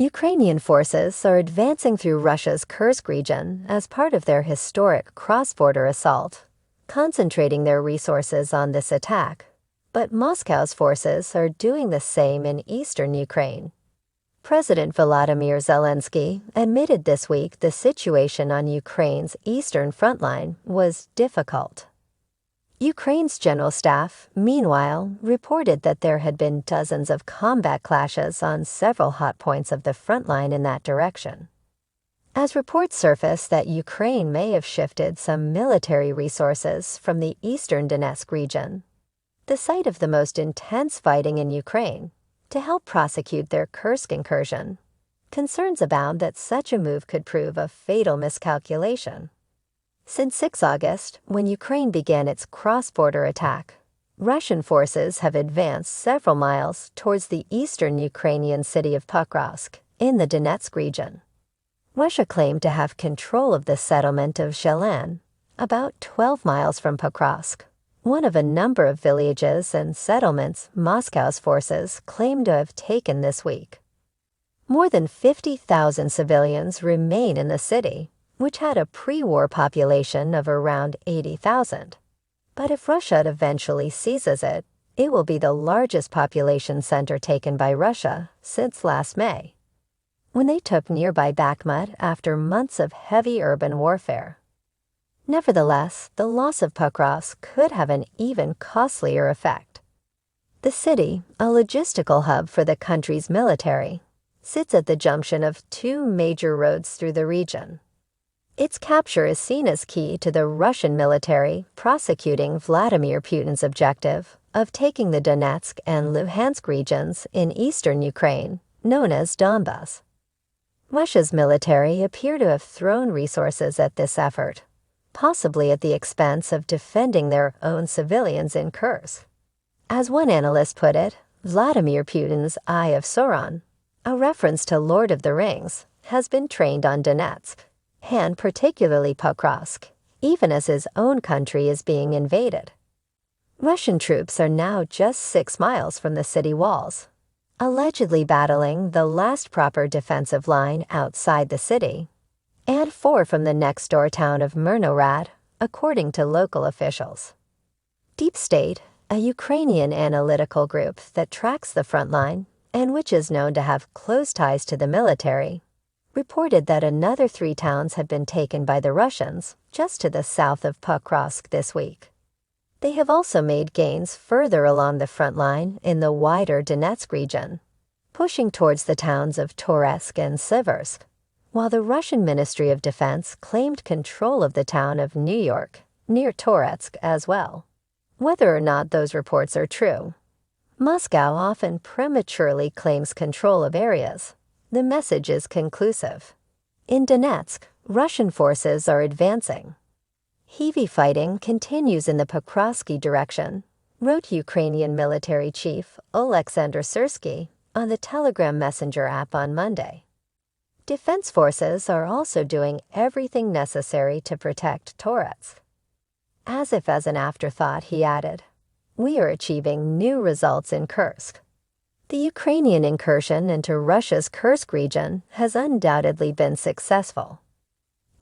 Ukrainian forces are advancing through Russia's Kursk region as part of their historic cross-border assault, concentrating their resources on this attack. But Moscow's forces are doing the same in eastern Ukraine. President Volodymyr Zelensky admitted this week the situation on Ukraine's eastern front line was difficult. Ukraine's general staff, meanwhile, reported that there had been dozens of combat clashes on several hot points of the front line in that direction. As reports surface that Ukraine may have shifted some military resources from the eastern Donetsk region, the site of the most intense fighting in Ukraine, to help prosecute their Kursk incursion, concerns abound that such a move could prove a fatal miscalculation. Since 6 August, when Ukraine began its cross-border attack, Russian forces have advanced several miles towards the eastern Ukrainian city of Pokrovsk in the Donetsk region. Russia claimed to have control of the settlement of Shelan, about 12 miles from Pokrovsk, one of a number of villages and settlements Moscow's forces claim to have taken this week. More than 50,000 civilians remain in the city, which had a pre-war population of around 80,000. But if Russia eventually seizes it, it will be the largest population center taken by Russia since last May, when they took nearby Bakhmut after months of heavy urban warfare. Nevertheless, the loss of Pokrovsk could have an even costlier effect. The city, a logistical hub for the country's military, sits at the junction of two major roads through the region. Its capture is seen as key to the Russian military prosecuting Vladimir Putin's objective of taking the Donetsk and Luhansk regions in eastern Ukraine, known as Donbas. Russia's military appear to have thrown resources at this effort, possibly at the expense of defending their own civilians in Kursk. As one analyst put it, Vladimir Putin's Eye of Sauron, a reference to Lord of the Rings, has been trained on Donetsk, and particularly Pokrovsk, even as his own country is being invaded. Russian troops are now just 6 miles from the city walls, allegedly battling the last proper defensive line outside the city, and 4 from the next-door town of Myrnorad, according to local officials. Deep State, a Ukrainian analytical group that tracks the front line and which is known to have close ties to the military, reported that another 3 towns had been taken by the Russians just to the south of Pokrovsk this week. They have also made gains further along the front line in the wider Donetsk region, pushing towards the towns of Toretsk and Siversk, while the Russian Ministry of Defense claimed control of the town of New York, near Toretsk as well. Whether or not those reports are true, Moscow often prematurely claims control of areas. The message is conclusive. In Donetsk, Russian forces are advancing. Heavy fighting continues in the Pokrovsky direction, wrote Ukrainian military chief Oleksandr Syrsky on the Telegram Messenger app on Monday. Defense forces are also doing everything necessary to protect Toretsk. As if as an afterthought, he added, "We are achieving new results in Kursk." The Ukrainian incursion into Russia's Kursk region has undoubtedly been successful.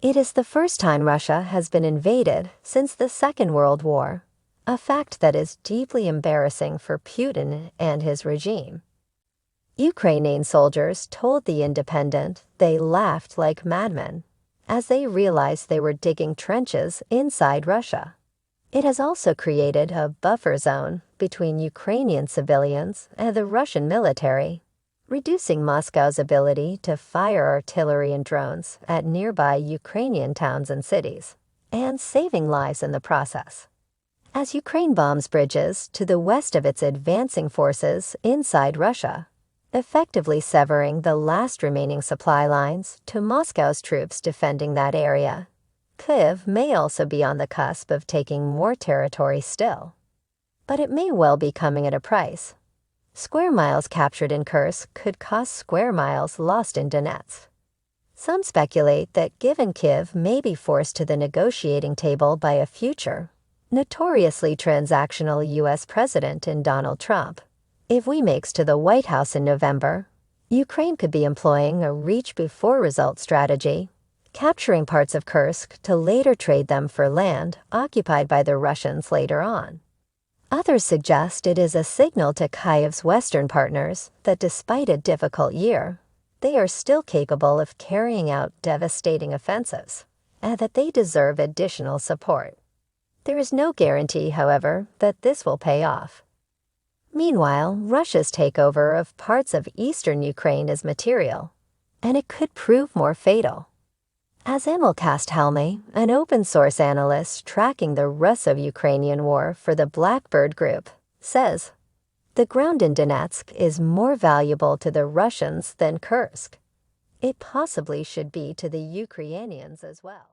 It is the first time Russia has been invaded since the Second World War, a fact that is deeply embarrassing for Putin and his regime. Ukrainian soldiers told The Independent they laughed like madmen as they realized they were digging trenches inside Russia. It has also created a buffer zone between Ukrainian civilians and the Russian military, reducing Moscow's ability to fire artillery and drones at nearby Ukrainian towns and cities, and saving lives in the process. As Ukraine bombs bridges to the west of its advancing forces inside Russia, effectively severing the last remaining supply lines to Moscow's troops defending that area, Kyiv may also be on the cusp of taking more territory still. But it may well be coming at a price. Square miles captured in Kursk could cost square miles lost in Donetsk. Some speculate that given Kyiv may be forced to the negotiating table by a future, notoriously transactional U.S. President in Donald Trump, if he makes to the White House in November, Ukraine could be employing a reach-before-result strategy, capturing parts of Kursk to later trade them for land occupied by the Russians later on. Others suggest it is a signal to Kyiv's Western partners that despite a difficult year, they are still capable of carrying out devastating offensives, and that they deserve additional support. There is no guarantee, however, that this will pay off. Meanwhile, Russia's takeover of parts of eastern Ukraine is material, and it could prove more fatal. As Emilcast Helmy, an open-source analyst tracking the Russo-Ukrainian war for the Blackbird Group, says, the ground in Donetsk is more valuable to the Russians than Kursk. It possibly should be to the Ukrainians as well.